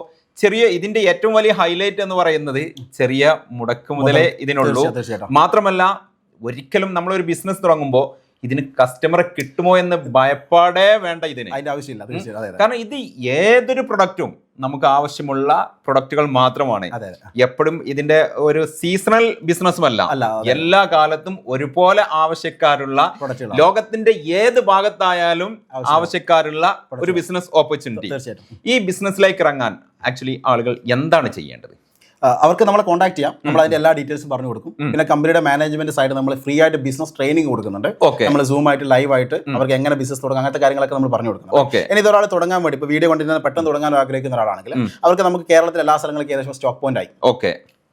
ഇതിന്റെ ഏറ്റവും വലിയ ഹൈലൈറ്റ് എന്ന് പറയുന്നത് ചെറിയ മുടക്ക് മുതലേ ഇതിനുള്ളൂ. മാത്രമല്ല ഒരിക്കലും നമ്മളൊരു ബിസിനസ് തുടങ്ങുമ്പോൾ ഇതിന് കസ്റ്റമറെ കിട്ടുമോ എന്ന് ഭയപ്പാടേ വേണ്ട. ഇതിന് അതിന്റെ ആവശ്യമില്ല. കാരണം ഇത് ഏതൊരു പ്രൊഡക്റ്റും നമുക്ക് ആവശ്യമുള്ള പ്രൊഡക്റ്റുകൾ മാത്രമാണ്. എപ്പോഴും ഇതിന്റെ ഒരു സീസണൽ ബിസിനസ്സുമല്ല, എല്ലാ കാലത്തും ഒരുപോലെ ആവശ്യക്കാരുള്ള, ലോകത്തിന്റെ ഏത് ഭാഗത്തായാലും ആവശ്യക്കാരുള്ള ഒരു ബിസിനസ് ഓപ്പർച്യൂണിറ്റി. ഈ ബിസിനസ്സിലേക്ക് ഇറങ്ങാൻ ആക്ച്വലി ആളുകൾ എന്താണ് ചെയ്യേണ്ടത്? അവർക്ക് നമ്മളെ കോൺടാക്ട് ചെയ്യാം. നമ്മൾ അതിന്റെ എല്ലാ ഡീറ്റെയിൽസും പറഞ്ഞു കൊടുക്കും. പിന്നെ കമ്പനിയുടെ മാനേജ്മെന്റ് സൈഡ് നമ്മൾ ഫ്രീ ആയിട്ട് ബിസിനസ് ട്രെയിനിങ് കൊടുക്കുന്നുണ്ട്. നമ്മൾ സൂം ആയിട്ട് ലൈവ് ആയിട്ട് അവർക്ക് എങ്ങനെ ബിസിനസ് തുടങ്ങാം അങ്ങനത്തെ കാര്യങ്ങളൊക്കെ നമ്മൾ പറഞ്ഞു കൊടുക്കണം. ഇനി ഇതൊരാൾ തുടങ്ങാൻ വേണ്ടി ഇപ്പൊ വീഡിയോ കണ്ടിരുന്ന പെട്ടെന്ന് തുടങ്ങാൻ ആഗ്രഹിക്കുന്ന ഒരാളാണെങ്കിൽ അവർക്ക് നമുക്ക് കേരളത്തിലെ എല്ലാ സ്ഥലങ്ങളിലും ഏകദേശം സ്റ്റോക്ക് പോയിന്റ് ആയി.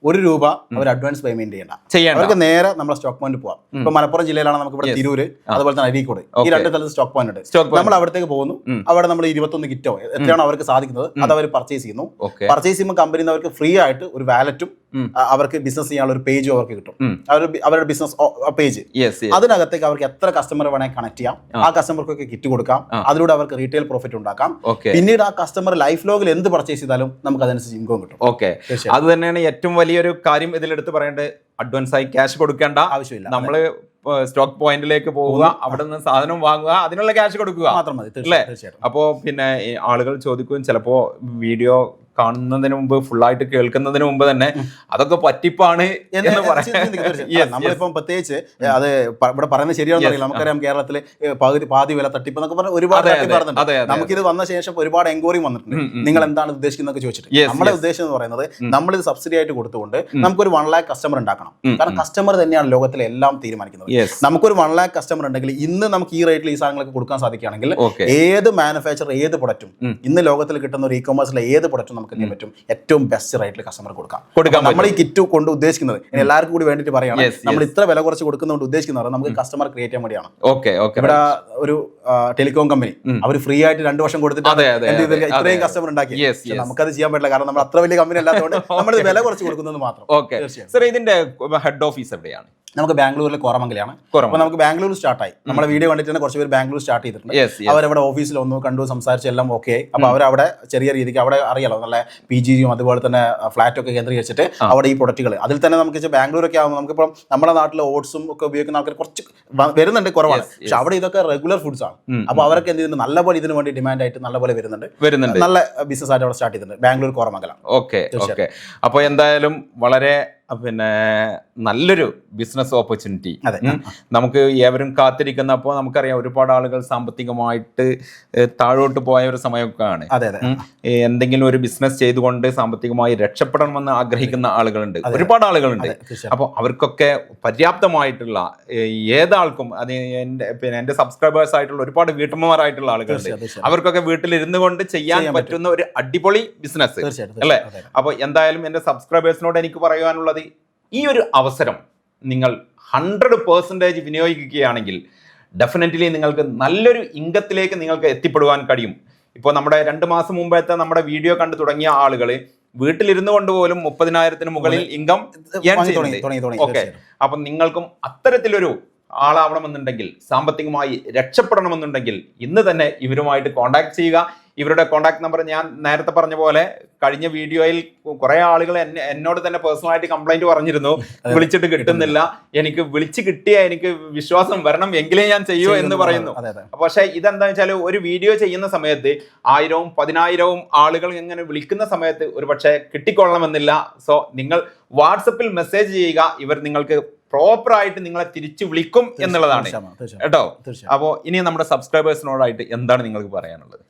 ₹1 അവർ അഡ്വാൻസ് പേയ്മെന്റ് ചെയ്യണ്ട. അവർക്ക് നേരെ നമ്മളെ സ്റ്റോക്ക് പോയിന്റ് പോവാം. ഇപ്പൊ മലപ്പുറം ജില്ലയിലാണ് നമുക്ക് ഇവിടെ തിരൂര്, അതുപോലെ തന്നെ അരീക്കോട്, ഈ 2 സ്ഥലത്ത് സ്റ്റോക്ക് പോയിന്റ് ഉണ്ട്. നമ്മൾ അവിടത്തേക്ക് പോകുന്നു. അവിടെ നമ്മൾ 21 കിറ്റോ എത്രയാണോ അവർക്ക് സാധിക്കുന്നത് അത് അവർ പർച്ചേസ് ചെയ്യുന്നു. പർച്ചേസ് ചെയ്യുമ്പോൾ കമ്പനിയിൽ അവർക്ക് ഫ്രീ ആയിട്ട് ഒരു വാലറ്റും അവർക്ക് ബിസിനസ് ചെയ്യാനുള്ള ഒരു പേജും അവർക്ക് കിട്ടും. അവരുടെ ബിസിനസ് പേജ്, അതിനകത്തേക്ക് അവർക്ക് എത്ര കസ്റ്റമർ വേണമെങ്കിൽ കണക്ട് ചെയ്യാം. ആ കസ്റ്റമർക്കൊക്കെ കിറ്റ് കൊടുക്കാം. അതിലൂടെ അവർക്ക് റീറ്റെയിൽ പ്രോഫിറ്റ് ഉണ്ടാക്കാം. പിന്നീട് ആ കസ്റ്റമർ ലൈഫ് ലോഗിൽ എന്ത് പർച്ചേസ് ചെയ്താലും നമുക്ക് അതനുസരിച്ച് ഇൻകം കിട്ടും. അത് തന്നെയാണ് ഏറ്റവും വലിയൊരു കാര്യം ഇതിലെടുത്ത് പറയേണ്ടത്. അഡ്വാൻസ് ആയി ക്യാഷ് കൊടുക്കേണ്ട ആവശ്യമില്ല. നമ്മള് സ്റ്റോക്ക് പോയിന്റിലേക്ക് പോവുക, അവിടെ നിന്ന് സാധനം വാങ്ങുക, അതിനുള്ള ക്യാഷ് കൊടുക്കുക മാത്രം മതി. അല്ലേ? അപ്പോ പിന്നെ ആളുകൾ ചോദിക്കുകയും ചിലപ്പോ വീഡിയോ കാണുന്നതിന് മുമ്പ് ഫുള്ളായിട്ട് കേൾക്കുന്നതിന് മുമ്പ് തന്നെ അതൊക്കെ പറ്റിപ്പാണ് എന്ന് പറയാം. നമ്മളിപ്പം പ്രത്യേകിച്ച് അത് ഇവിടെ പറയുന്നത് ശരിയാണെന്ന് അറിയില്ല. നമുക്കറിയാം കേരളത്തില് പാതി വില തട്ടിപ്പ് എന്നൊക്കെ പറഞ്ഞാൽ ഒരുപാട് തട്ടിപ്പാറുന്നുണ്ട്. നമുക്കിത് വന്ന ശേഷം ഒരുപാട് എൻക്വയറി വന്നിട്ടുണ്ട്, നിങ്ങൾ എന്താണ് ഉദ്ദേശിക്കുന്നതൊക്കെ ചോദിച്ചിട്ട്. നമ്മുടെ ഉദ്ദേശം എന്ന് പറയുന്നത് നമ്മളിത് സബ്സിഡി ആയിട്ട് കൊടുത്തുകൊണ്ട് നമുക്കൊരു 1 lakh കസ്റ്റമർ ഉണ്ടാക്കണം. കാരണം കസ്റ്റമർ തന്നെയാണ് ലോകത്തിലെ എല്ലാം തീരുമാനിക്കുന്നത്. നമുക്കൊരു 1 lakh കസ്റ്റമർ ഉണ്ടെങ്കിൽ ഇന്ന് നമുക്ക് ഈ റേറ്റിൽ ഈ സാധനങ്ങളൊക്കെ കൊടുക്കാൻ സാധിക്കുകയാണെങ്കിൽ ഏത് മാനുഫാക്ചർ ഏത് പ്രൊഡക്റ്റും ഇന്ന് ലോകത്തിൽ കിട്ടുന്ന ഒരു ഇ-കൊമേഴ്സിലെ ഏത് പ്രൊഡക്റ്റും നമുക്ക് എന്ത് പറ്റും, ഏറ്റവും ബെസ്റ്റ് റേറ്റിൽ കസ്റ്റമർ കൊടുക്കാം. നമ്മൾ ഈ കിറ്റ് കൊണ്ട് ഉദ്ദേശിക്കുന്നത് എല്ലാവർക്കും കൂടി വേണ്ടിയിട്ട് പറയുകയാണ്, നമ്മൾ ഇത്ര വില കുറച്ച് കൊടുക്കുന്നതുകൊണ്ട് ഉദ്ദേശിക്കുന്നത് നമുക്ക് കസ്റ്റമർ ക്രിയേറ്റ് ചെയ്യാൻ വേണ്ടിയാണ്. ഇവിടെ ഒരു ടെലികോം കമ്പനി അവർ ഫ്രീ ആയിട്ട് 2 വർഷം കൊടുത്തിട്ട് ഇത്രയും കസ്റ്റമർ ഉണ്ടാക്കി. നമുക്കത് ചെയ്യാൻ പറ്റില്ല, കാരണം നമ്മൾ അത്ര വലിയ കമ്പനി അല്ലാത്തതുകൊണ്ട് നമ്മൾ വില കുറച്ച് കൊടുക്കുന്നത് മാത്രം. ഇതിന്റെ ഹെഡ് ഓഫീസ് എവിടെയാണ്? നമുക്ക് ബാംഗ്ലൂരിലെ കോറമംഗലാണ്. അപ്പോൾ നമുക്ക് ബാംഗ്ലൂർ സ്റ്റാർട്ടായി. നമ്മുടെ വീഡിയോ കണ്ടിട്ട് തന്നെ കുറച്ച് പേര് ബാംഗ്ലൂർ സ്റ്റാർട്ട് ചെയ്തിട്ടുണ്ട്. അവരവിടെ ഓഫീസിൽ വന്നു, കണ്ടു, സംസാരിച്ച് എല്ലാം ഓക്കെ ആയി. അപ്പോൾ അവരവിടെ ചെറിയ രീതിക്ക് അവിടെ അറിയാലോ നല്ല PGയും അതുപോലെ തന്നെ ഫ്ലാറ്റും ഒക്കെ കേന്ദ്രീകരിച്ചിട്ട് അവിടെ ഈ പ്രൊഡക്റ്റുകൾ അതിൽ തന്നെ നമുക്ക് ബാംഗ്ലൂരൊക്കെ ആകുമ്പോൾ നമുക്കിപ്പം നമ്മുടെ നാട്ടിൽ ഓട്സും ഒക്കെ ഉപയോഗിക്കുന്ന ആൾക്കാർ കുറച്ച് വരുന്നുണ്ട്, കുറവാണ്. പക്ഷെ അവിടെ ഇതൊക്കെ റെഗുലർ ഫുഡ്സ് ആണ്. അപ്പോൾ അവരൊക്കെ എന്ത് ചെയ്യുന്നുണ്ട്, നല്ലപോലെ ഇതിന് വേണ്ടി ഡിമാൻഡ് ആയിട്ട് നല്ലപോലെ വരുന്നുണ്ട്. നല്ല ബിസിനസ് ആയിട്ട് അവിടെ സ്റ്റാർട്ട് ചെയ്തിട്ടുണ്ട് ബാംഗ്ലൂർ കോറമംഗലം. ഓക്കെ. അപ്പോൾ എന്തായാലും വളരെ നല്ലൊരു ബിസിനസ് ഓപ്പർച്യൂണിറ്റി നമുക്ക് ഏവരും കാത്തിരിക്കുന്ന. അപ്പോൾ നമുക്കറിയാം ഒരുപാട് ആളുകൾ സാമ്പത്തികമായിട്ട് താഴോട്ട് പോയ ഒരു സമയമൊക്കെയാണ്. എന്തെങ്കിലും ഒരു ബിസിനസ് ചെയ്തുകൊണ്ട് സാമ്പത്തികമായി രക്ഷപ്പെടണമെന്ന് ആഗ്രഹിക്കുന്ന ആളുകളുണ്ട്, ഒരുപാട് ആളുകളുണ്ട്. അപ്പോൾ അവർക്കൊക്കെ പര്യാപ്തമായിട്ടുള്ള ഏതാൾക്കും, അത് എൻ്റെ സബ്സ്ക്രൈബേഴ്സ് ആയിട്ടുള്ള ഒരുപാട് വീട്ടമ്മമാരായിട്ടുള്ള ആളുകളുണ്ട്, അവർക്കൊക്കെ വീട്ടിലിരുന്നു കൊണ്ട് ചെയ്യാൻ പറ്റുന്ന ഒരു അടിപൊളി ബിസിനസ് അല്ലേ? അപ്പോൾ എന്തായാലും എൻ്റെ സബ്സ്ക്രൈബേഴ്സിനോട് എനിക്ക് പറയാനുള്ളത്, ഈ ഒരു അവസരം നിങ്ങൾ 100% വിനിയോഗിക്കുകയാണെങ്കിൽ ഡെഫിനറ്റ്ലി നിങ്ങൾക്ക് നല്ലൊരു ഇൻകത്തിലേക്ക് നിങ്ങൾക്ക് എത്തിപ്പെടുവാൻ കഴിയും. ഇപ്പോൾ നമ്മുടെ 2 മാസം മുമ്പത്തെ നമ്മുടെ വീഡിയോ കണ്ടു തുടങ്ങിയ ആളുകൾ വീട്ടിലിരുന്നു കൊണ്ട് പോലും 30,000-ന് മുകളിൽ ഇൻകം ഓക്കെ. അപ്പം നിങ്ങൾക്കും അത്തരത്തിലൊരു ആളാവണമെന്നുണ്ടെങ്കിൽ, സാമ്പത്തികമായി രക്ഷപ്പെടണമെന്നുണ്ടെങ്കിൽ ഇന്ന് തന്നെ ഇവരുമായിട്ട് കോൺടാക്ട് ചെയ്യുക. ഇവരുടെ കോൺടാക്ട് നമ്പർ ഞാൻ നേരത്തെ പറഞ്ഞ പോലെ കഴിഞ്ഞ വീഡിയോയിൽ കുറെ ആളുകൾ എന്നോട് തന്നെ പേഴ്സണലായിട്ട് കംപ്ലൈന്റ് പറഞ്ഞിരുന്നു, വിളിച്ചിട്ട് കിട്ടുന്നില്ല, എനിക്ക് വിളിച്ച് കിട്ടിയ എനിക്ക് വിശ്വാസം വരണം എങ്കിലേ ഞാൻ ചെയ്യൂ എന്ന് പറയുന്നു. പക്ഷെ ഇതെന്താ വെച്ചാൽ ഒരു വീഡിയോ ചെയ്യുന്ന സമയത്ത് 1000-വും 10,000-വും ആളുകൾ ഇങ്ങനെ വിളിക്കുന്ന സമയത്ത് ഒരു പക്ഷേ കിട്ടിക്കൊള്ളണമെന്നില്ല. സോ നിങ്ങൾ വാട്സപ്പിൽ മെസ്സേജ് ചെയ്യുക, ഇവർ നിങ്ങൾക്ക് പ്രോപ്പറായിട്ട് നിങ്ങളെ തിരിച്ചു വിളിക്കും എന്നുള്ളതാണ് കേട്ടോ. അപ്പോൾ ഇനി നമ്മുടെ സബ്സ്ക്രൈബേഴ്സിനോടായിട്ട് എന്താണ് നിങ്ങൾക്ക് പറയാനുള്ളത്?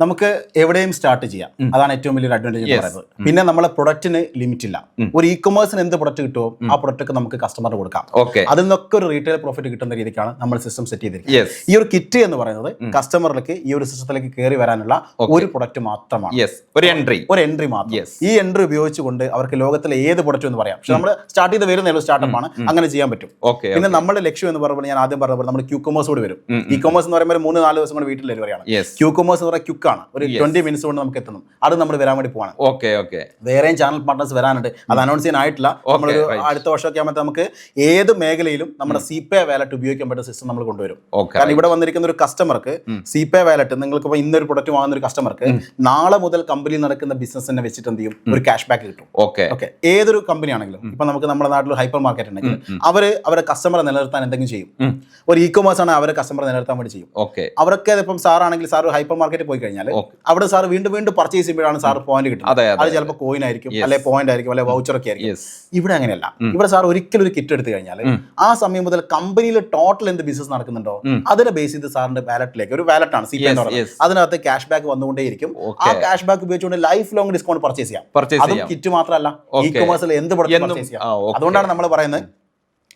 നമുക്ക് എവിടെയും സ്റ്റാർട്ട് ചെയ്യാം, അതാണ് ഏറ്റവും വലിയൊരു അഡ്വാൻറ്റേജ് എന്ന് പറയുന്നത്. പിന്നെ നമ്മളെ പ്രൊഡക്റ്റിന് ലിമിറ്റ് ഇല്ല. ഒരു ഇ-കൊമേഴ്സിന് എന്ത് പ്രൊഡക്റ്റ് കിട്ടുമോ ആ പ്രൊഡക്റ്റ് നമുക്ക് കസ്റ്റമറിന് കൊടുക്കാം. അതിൽ നിന്നൊക്കെ ഒരു റീറ്റെയിൽ പ്രോഫിറ്റ് കിട്ടുന്ന രീതിക്കാണ് നമ്മൾ സിസ്റ്റം സെറ്റ് ചെയ്തിരിക്കുന്നത്. ഈ ഒരു കിറ്റ് എന്ന് പറയുന്നത് കസ്റ്റമറിലേക്ക് ഈ ഒരു സിസ്റ്റത്തിലേക്ക് കയറി വരാനുള്ള ഒരു പ്രൊഡക്റ്റ് മാത്രമാണ്, ഒരു എൻട്രി മാത്രം. ഈ എൻട്രി ഉപയോഗിച്ചുകൊണ്ട് അവർക്ക് ലോകത്തിലെ ഏത് പ്രൊഡക്റ്റ് എന്ന് പറയാം. പക്ഷെ നമ്മൾ സ്റ്റാർട്ട് ചെയ്ത് വരുന്ന സ്റ്റാർട്ടപ്പ് ആണ്, അങ്ങനെ ചെയ്യാൻ പറ്റും. പിന്നെ നമ്മുടെ ലക്ഷ്യം എന്ന് പറയുമ്പോൾ ഞാൻ ആദ്യം പറഞ്ഞ നമ്മൾ ക്യൂ-കൊമേഴ്സ് കൂടി വരും. ഇ-കൊമേഴ്സ് എന്ന് പറയുമ്പോൾ 3-4 ദിവസം കൊണ്ട് വീട്ടിൽ ഡെലിവറിയാണ്. ക്യൂ-കൊമേഴ്സ് എന്ന് പറയുന്നത് ഒരു 20 മിനിറ്റ്സ് കൊണ്ട് നമുക്ക് എത്തുന്നു. അത് നമ്മൾ വരാൻ വേണ്ടി പോവാണ്. വേറെയും ചാനൽ പാർട്ട്നേഴ്സ് വരാനുണ്ട്, അത് അനൗൺസ് ചെയ്യാനായിട്ടില്ല. നമ്മളൊരു അടുത്ത വർഷമൊക്കെ ആകുമ്പോൾ നമുക്ക് ഏത് മേഖലയിലും നമ്മുടെ CPay വാലറ്റ് ഉപയോഗിക്കാൻ പറ്റുന്ന സിസ്റ്റം നമ്മൾ കൊണ്ടുവരും. കാരണം ഇവിടെ വന്നിരിക്കുന്ന ഒരു കസ്റ്റമർക്ക് CPay വാലറ്റ്, നിങ്ങൾക്ക് ഇന്നൊരു പ്രൊഡക്റ്റ് വാങ്ങുന്ന ഒരു കസ്റ്റമർക്ക് നാളെ മുതൽ കമ്പനിയിൽ നടക്കുന്ന ബിസിനസ്സിനെ വെച്ചിട്ട് എന്ത് ചെയ്യും, ഒരു ക്യാഷ് ബാക്ക് കിട്ടും. ഓക്കെ, ഏതൊരു കമ്പനി ആണെങ്കിലും ഇപ്പൊ നമുക്ക് നമ്മുടെ നാട്ടിൽ ഹൈപ്പർ മാർക്കറ്റ് ഉണ്ടെങ്കിൽ അവരെ കസ്റ്റമറെ നിലനിർത്താൻ എന്തെങ്കിലും ചെയ്യും. ഒരു ഇ-കൊമേഴ്സ് ആണ് അവരെ കസ്റ്റമറെ നിലനിർത്താൻ വേണ്ടി ചെയ്യും. അവരൊക്കെ ഇപ്പം സാറാണെങ്കിൽ സാർ ഹൈപ്പർ മാർക്കറ്റ് പോയി കഴിഞ്ഞാൽ അവിടെ സാർ വീണ്ടും പർച്ചേസ് ചെയ്യുമ്പോഴാണ് സാർ പോയിന്റ് കിട്ടുന്നത്. അത് ചിലപ്പോൾ കോയിൻ ആയിരിക്കും, അല്ലെ പോയിന്റ് ആയിരിക്കും, അല്ലെ വൗച്ചർ ഒക്കെ ആയിരിക്കും. ഇവിടെ അങ്ങനെയല്ല. ഇവിടെ സാർ ഒരിക്കലും ഒരു കിറ്റ് എടുത്തു കഴിഞ്ഞാൽ ആ സമയം മുതൽ കമ്പനിയിൽ ടോട്ടൽ എന്ത് ബിസിനസ് നടക്കുന്നുണ്ടോ അതിനെ ബേസ് ചെയ്ത് സാറിന്റെ വാലറ്റിലേക്ക്, ഒരു വാലറ്റ് ആണ് CPay എന്ന് പറയുന്നത്, അതിനകത്ത് ക്യാഷ് ബാക്ക് വന്നുകൊണ്ടേയിരിക്കും. ആ ക്യാഷ് ബാക്ക് ഉപയോഗിച്ചുകൊണ്ട് ലൈഫ് ലോങ് ഡിസ്കൗണ്ട് പർച്ചേസ് ചെയ്യാം. അതും കിറ്റ് മാത്രമല്ല, ഇ-കൊമേഴ്സിൽ എന്ത് പ്രൊഡക്റ്റ് പർച്ചേസ് ചെയ്യാം. അതുകൊണ്ടാണ് നമ്മൾ പറയുന്നത്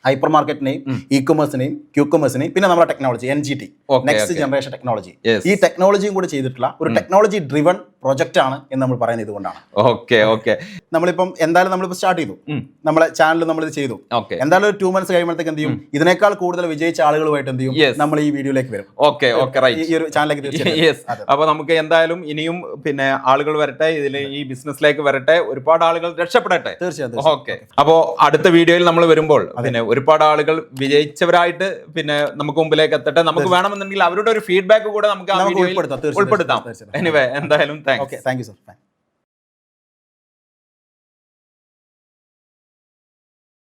ഹൈപ്പർ മാർക്കറ്റിനെയും ഇ-കൊമേഴ്സിനെയും ക്യൂ-കൊമേഴ്സിനെയും പിന്നെ നമ്മുടെ technology NGT, next generation technology, ഈ ടെക്നോളജിയും കൂടി ചെയ്തിട്ടുള്ള ഒരു ടെക്നോളജി ഡ്രിവൺ പ്രൊജക്റ്റ് ആണ് എന്ന് നമ്മൾ പറയുന്നത് ഇതുകൊണ്ടാണ്. നമ്മളിപ്പം എന്തായാലും നമ്മളിപ്പോൾ സ്റ്റാർട്ട് ചെയ്തു, നമ്മളെ ചാനൽ നമ്മൾ ഇത് ചെയ്തു. എന്തായാലും ഒരു 2 months കഴിയുമ്പോഴത്തേക്ക് എന്ത് ചെയ്യും, ഇതിനേക്കാൾ കൂടുതൽ വിജയിച്ച ആളുകളുമായിട്ട് എന്ത് ചെയ്യും, നമ്മൾ ഈ വീഡിയോയിലേക്ക് വരും, ഈ ഒരു ചാനലിലേക്ക്. അപ്പൊ നമുക്ക് എന്തായാലും ഇനിയും പിന്നെ ആളുകൾ വരട്ടെ, ഇതിൽ ഈ ബിസിനസ്സിലേക്ക് വരട്ടെ, ഒരുപാട് ആളുകൾ രക്ഷപ്പെടട്ടെ. തീർച്ചയായും. ഓക്കെ, അപ്പോ അടുത്ത വീഡിയോയിൽ നമ്മൾ വരുമ്പോൾ പിന്നെ ഒരുപാട് ആളുകൾ വിജയിച്ചവരായിട്ട് പിന്നെ നമുക്ക് മുമ്പിലേക്ക് എത്തട്ടെ. നമുക്ക് വേണമെന്നുണ്ടെങ്കിൽ അവരുടെ ഒരു ഫീഡ്ബാക്ക് കൂടെ നമുക്ക് ഉൾപ്പെടുത്താം. എനിവേ, എന്തായാലും താങ്ക്സ്. Thank you sir.